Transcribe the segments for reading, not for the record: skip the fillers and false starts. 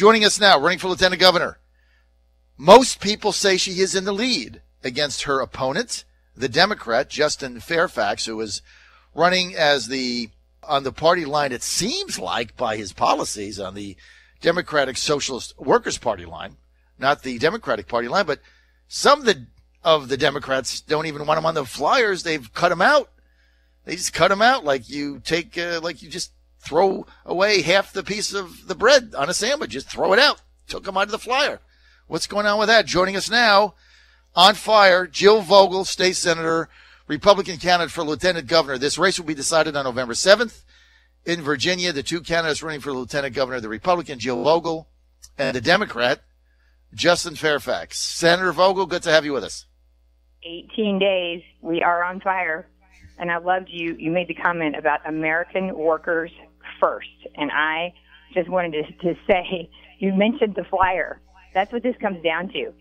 Joining us now, running for lieutenant governor. Most people say she is in the lead against her opponent, the Democrat, Justin Fairfax, who is running on the party line, it seems like, by his policies, on the Democratic Socialist Workers' Party line, not the Democratic Party line, but some of the Democrats don't even want him on the flyers. They've cut him out. They just cut him out like you just throw away half the piece of the bread on a sandwich. Just throw it out. Took him out of the flyer. What's going on with that? Joining us now, on fire, Jill Vogel, state senator, Republican candidate for lieutenant governor. This race will be decided on November 7th in Virginia. The two candidates running for lieutenant governor, the Republican Jill Vogel and the Democrat Justin Fairfax. Senator Vogel, good to have you with us. 18 days, we are on fire. And I loved you made the comment about American workers first. And I just wanted to say, you mentioned the flyer. That's what this comes down to.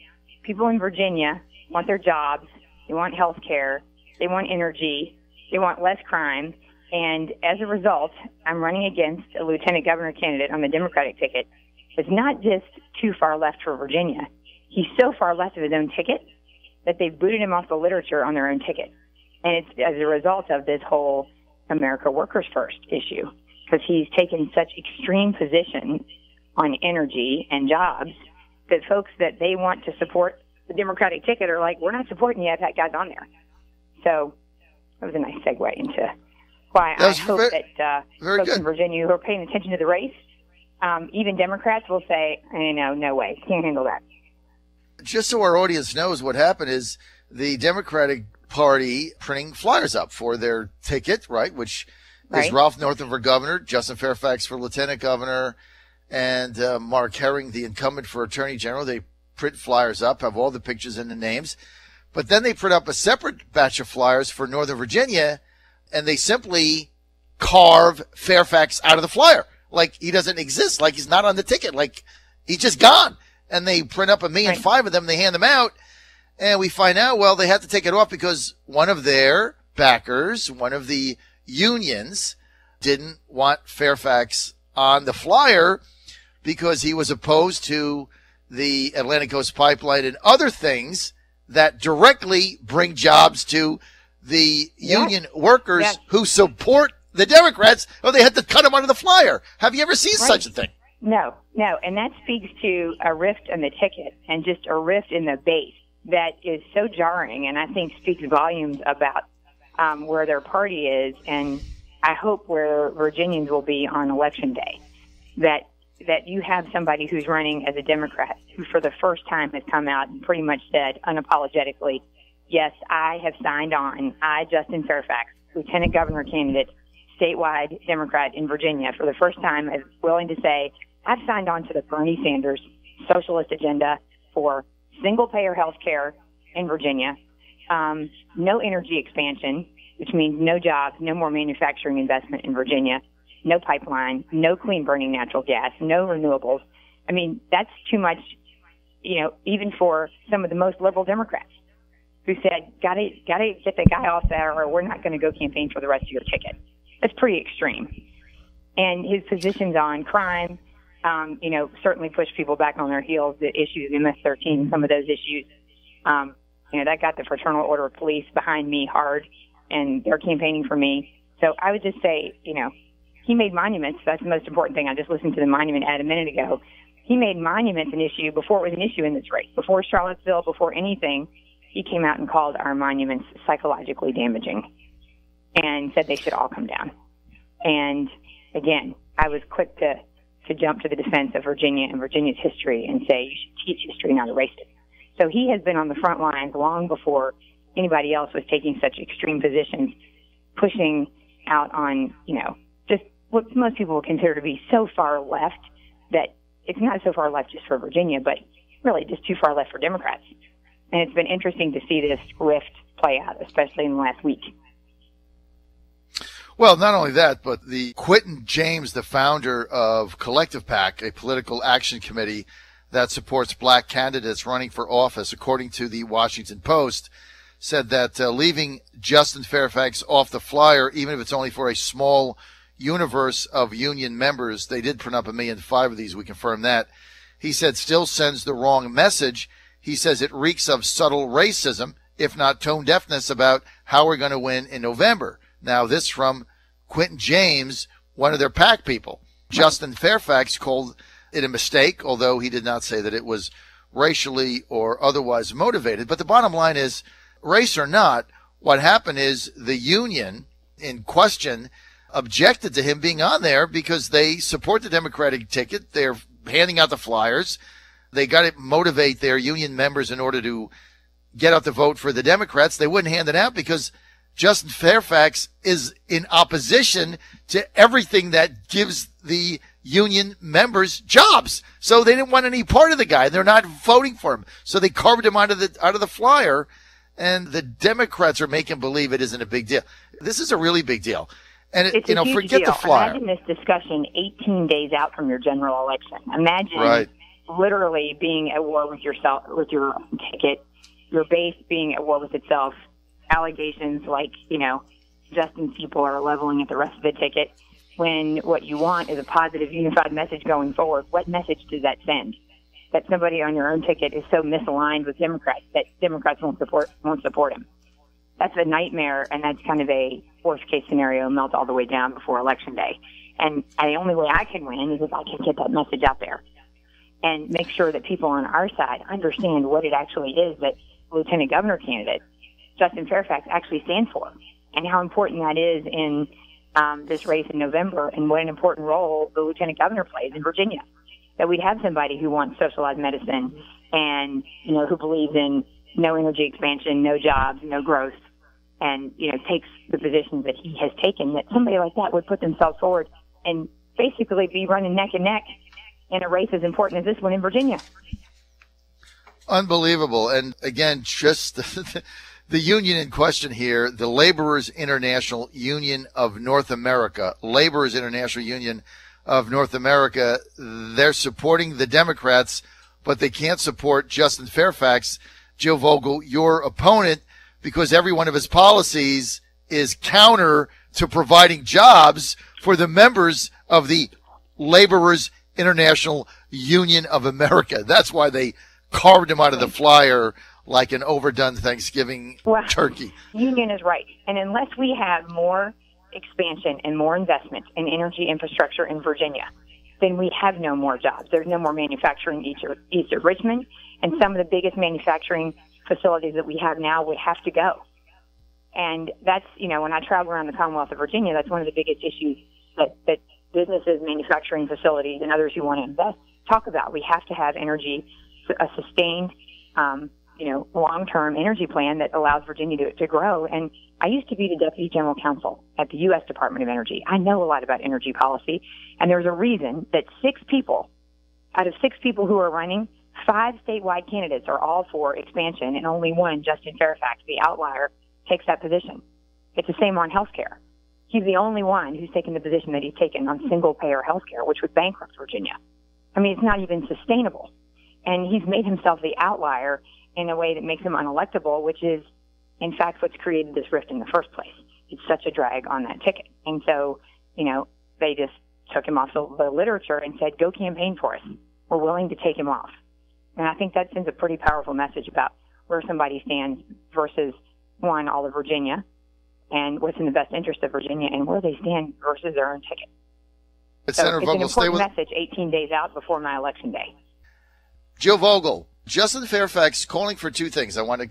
People in Virginia want their jobs. They want health care. They want energy. They want less crime. And as a result, I'm running against a lieutenant governor candidate on the Democratic ticket. It's not just too far left for Virginia. He's so far left of his own ticket that they've booted him off the literature on their own ticket. And it's as a result of this whole America Workers First issue, because he's taken such extreme positions on energy and jobs that folks that they want to support the Democratic ticket are like, we're not supporting you if that guy's on there. So that was a nice segue into why I hope that folks in Virginia who are paying attention to the race, even Democrats will say, no way, can't handle that. Just so our audience knows, what happened is the Democratic Party printing flyers up for their ticket, right, which is Ralph Northam for governor, Justin Fairfax for lieutenant governor, and Mark Herring, the incumbent, for attorney general. They print flyers up, have all the pictures and the names. But then they print up a separate batch of flyers for Northern Virginia, and they simply carve Fairfax out of the flyer. Like he doesn't exist, like he's not on the ticket, like he's just gone. And they print up 1,000,005 of them, they hand them out, and we find out, well, they had to take it off because one of their backers, one of the unions, didn't want Fairfax on the flyer because he was opposed to the Atlantic Coast Pipeline and other things that directly bring jobs to the union workers who support the Democrats. Oh, they had to cut him out of the flyer. Have you ever seen such a thing? No. And that speaks to a rift in the ticket and just a rift in the base that is so jarring, and I think speaks volumes about where their party is, and I hope where Virginians will be on Election Day. That you have somebody who's running as a Democrat who for the first time has come out and pretty much said unapologetically, yes, I have signed on. I, Justin Fairfax, lieutenant governor candidate, statewide Democrat in Virginia, for the first time is willing to say, I've signed on to the Bernie Sanders socialist agenda for single-payer health care in Virginia, no energy expansion, which means no jobs, no more manufacturing investment in Virginia, no pipeline, no clean burning natural gas, no renewables. I mean, that's too much, even for some of the most liberal Democrats who said, gotta get the guy off there or we're not going to go campaign for the rest of your ticket. That's pretty extreme. And his positions on crime, certainly push people back on their heels. The issues, MS-13, some of those issues, that got the Fraternal Order of Police behind me hard, and they're campaigning for me. So I would just say, he made monuments. That's the most important thing. I just listened to the monument ad a minute ago. He made monuments an issue before it was an issue in this race. Before Charlottesville, before anything, he came out and called our monuments psychologically damaging and said they should all come down. And again, I was quick to jump to the defense of Virginia and Virginia's history and say you should teach history, not erase it. So he has been on the front lines long before anybody else was taking such extreme positions, pushing out on, just what most people would consider to be so far left that it's not so far left just for Virginia, but really just too far left for Democrats. And it's been interesting to see this rift play out, especially in the last week. Well, not only that, but the Quentin James, the founder of Collective PAC, a political action committee that supports black candidates running for office, according to the Washington Post, said that leaving Justin Fairfax off the flyer, even if it's only for a small universe of union members, they did print up 1.5 million of these. We confirm that. He said still sends the wrong message. He says it reeks of subtle racism, if not tone deafness, about how we're going to win in November. Now, this from Quentin James, one of their PAC people. Justin Fairfax called it a mistake, although he did not say that it was racially or otherwise motivated. But the bottom line is, race or not, what happened is the union in question objected to him being on there because they support the Democratic ticket. They're handing out the flyers. They got to motivate their union members in order to get out the vote for the Democrats. They wouldn't hand it out because Justin Fairfax is in opposition to everything that gives the union members jobs. So they didn't want any part of the guy. They're not voting for him. So they carved him out of the flyer, and the Democrats are making believe it isn't a big deal. This is a really big deal. And it's a huge forget deal. the flyer. Imagine this discussion 18 days out from your general election. Imagine literally being at war with yourself, with your ticket, your base being at war with itself. Allegations like, Justin's people are leveling at the rest of the ticket, when what you want is a positive, unified message going forward. What message does that send? That somebody on your own ticket is so misaligned with Democrats that Democrats won't support him. That's a nightmare, and that's kind of a worst-case scenario, melt all the way down before Election Day. And the only way I can win is if I can get that message out there and make sure that people on our side understand what it actually is that Lieutenant Governor candidate Justin Fairfax actually stands for, and how important that is in this race in November, and what an important role the Lieutenant Governor plays in Virginia. That we'd have somebody who wants socialized medicine and, who believes in no energy expansion, no jobs, no growth, and, takes the positions that he has taken, that somebody like that would put themselves forward and basically be running neck and neck in a race as important as this one in Virginia. Unbelievable. And again, just the union in question here, the Laborers International Union of North America, Laborers International Union of North America, they're supporting the Democrats, but they can't support Justin Fairfax, Joe Vogel, your opponent, because every one of his policies is counter to providing jobs for the members of the Laborers International Union of America. That's why they carved him out of the flyer like an overdone Thanksgiving turkey. Union is right. And unless we have more expansion and more investment in energy infrastructure in Virginia, then we have no more jobs. There's no more manufacturing east of Richmond, and some of the biggest manufacturing facilities that we have now would have to go. And that's, when I travel around the Commonwealth of Virginia, that's one of the biggest issues that businesses, manufacturing facilities, and others who want to invest talk about. We have to have energy, a sustained, long-term energy plan that allows Virginia to grow. And I used to be the Deputy General Counsel at the U.S. Department of Energy. I know a lot about energy policy, and there's a reason that out of 6 people who are running, 5 statewide candidates are all for expansion, and only one, Justin Fairfax, the outlier, takes that position. It's the same on health care. He's the only one who's taken the position that he's taken on single-payer health care, which would bankrupt Virginia. I mean, it's not even sustainable. And he's made himself the outlier in a way that makes him unelectable, which is, in fact, what's created this rift in the first place. It's such a drag on that ticket. And so, they just took him off the literature and said, go campaign for us. We're willing to take him off. And I think that sends a pretty powerful message about where somebody stands versus, one, all of Virginia, and what's in the best interest of Virginia, and where they stand versus their own ticket. So Senator Vogel, it's an important message 18 days out before my election day. Joe Vogel, Justin Fairfax calling for 2 things. I want to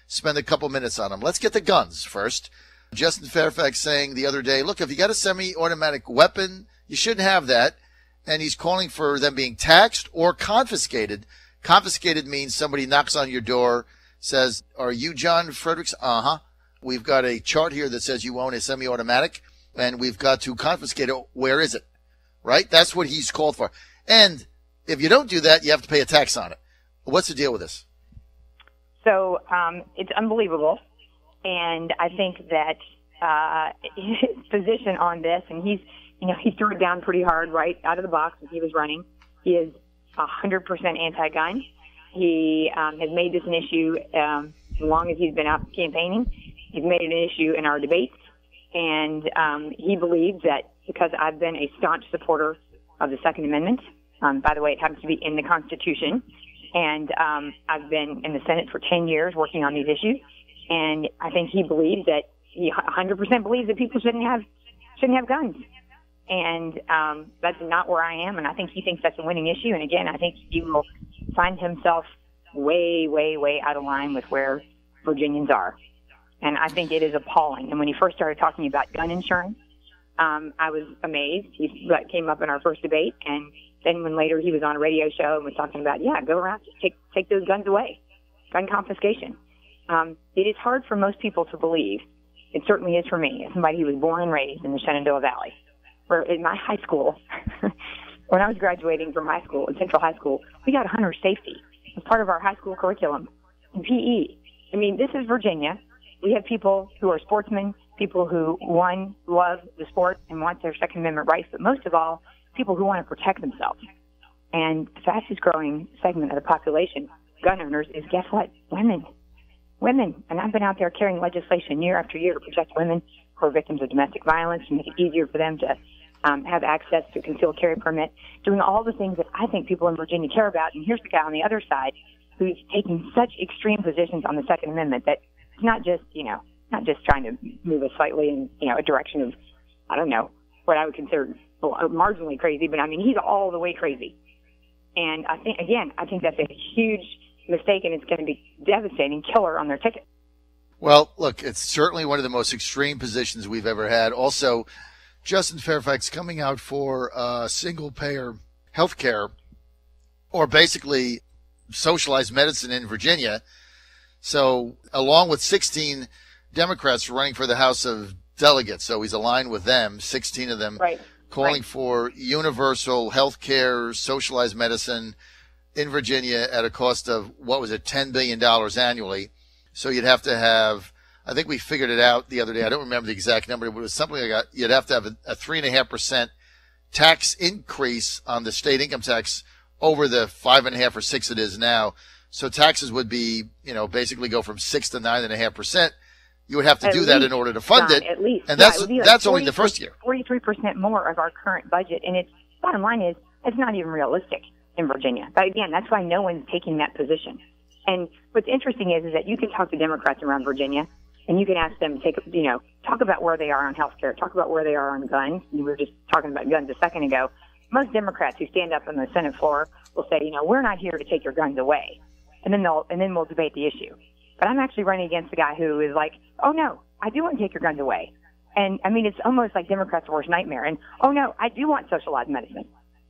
spend a couple minutes on them. Let's get the guns first. Justin Fairfax saying the other day, look, if you got a semi-automatic weapon, you shouldn't have that. And he's calling for them being taxed or confiscated. Confiscated means somebody knocks on your door, says, are you John Fredericks? Uh-huh. We've got a chart here that says you own a semi-automatic, and we've got to confiscate it. Where is it? Right? That's what he's called for. And if you don't do that, you have to pay a tax on it. What's the deal with this? So it's unbelievable. And I think that his position on this, and he threw it down pretty hard right out of the box as he was running. He is 100% anti-gun. He has made this an issue as long as he's been out campaigning. He's made it an issue in our debates. And he believes that, because I've been a staunch supporter of the Second Amendment. By the way, it happens to be in the Constitution. And I've been in the Senate for 10 years working on these issues. And I think he 100% believes that people shouldn't have guns. And that's not where I am. And I think he thinks that's a winning issue. And again, I think he will find himself way, way, way out of line with where Virginians are. And I think it is appalling. And when he first started talking about gun insurance, I was amazed. That came up in our first debate. And then when later he was on a radio show and was talking about, go around, take those guns away, gun confiscation. It is hard for most people to believe. It certainly is for me, as somebody who was born and raised in the Shenandoah Valley, where in my high school, when I was graduating from high school, in Central High School, we got hunter safety as part of our high school curriculum in PE. I mean, this is Virginia. We have people who are sportsmen, people who, one, love the sport and want their Second Amendment rights, but most of all, people who want to protect themselves. And the fastest growing segment of the population, gun owners, is, guess what? Women. And I've been out there carrying legislation year after year to protect women who are victims of domestic violence, to make it easier for them to have access to a concealed carry permit, doing all the things that I think people in Virginia care about. And here's the guy on the other side who's taking such extreme positions on the Second Amendment that it's not just trying to move us slightly in, a direction of, I don't know, what I would consider marginally crazy, but I mean, he's all the way crazy. And I think that's a huge mistake, and it's going to be devastating killer on their ticket. Well, look, it's certainly one of the most extreme positions we've ever had. Also, Justin Fairfax coming out for single-payer health care, or basically socialized medicine in Virginia. So, along with 16 Democrats running for the House of Delegates, so he's aligned with them, 16 of them, right, calling for universal health care, socialized medicine in Virginia at a cost of, $10 billion annually. So you'd have to have, I think we figured it out the other day, I don't remember the exact number, but it was something like that. You'd have to have a 3.5% tax increase on the state income tax over the 5.5% or 6% it is now. So taxes would be, basically go from 6 to 9.5%. You would have to do that in order to fund it. At least. And that's only the first year. 43% more of our current budget. And its bottom line is, it's not even realistic in Virginia. But again, that's why no one's taking that position. And what's interesting is that you can talk to Democrats around Virginia, and you can ask them to talk about where they are on health care, talk about where they are on guns. We were just talking about guns a second ago. Most Democrats who stand up on the Senate floor will say, we're not here to take your guns away. And then we'll debate the issue. But I'm actually running against a guy who is like, oh no, I do want to take your guns away. And I mean, it's almost like Democrats' worst nightmare. And oh no, I do want socialized medicine.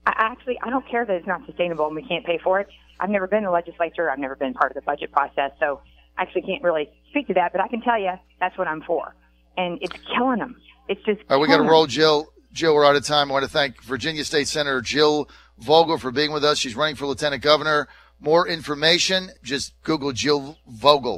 I don't care that it's not sustainable and we can't pay for it. I've never been in the legislature. I've never been part of the budget process. So I actually can't really speak to that, but I can tell you that's what I'm for. And it's killing them. It's just all right, we got to roll, Jill. Jill, we're out of time. I want to thank Virginia State Senator Jill Vogel for being with us. She's running for lieutenant governor. More information, just Google Jill Vogel.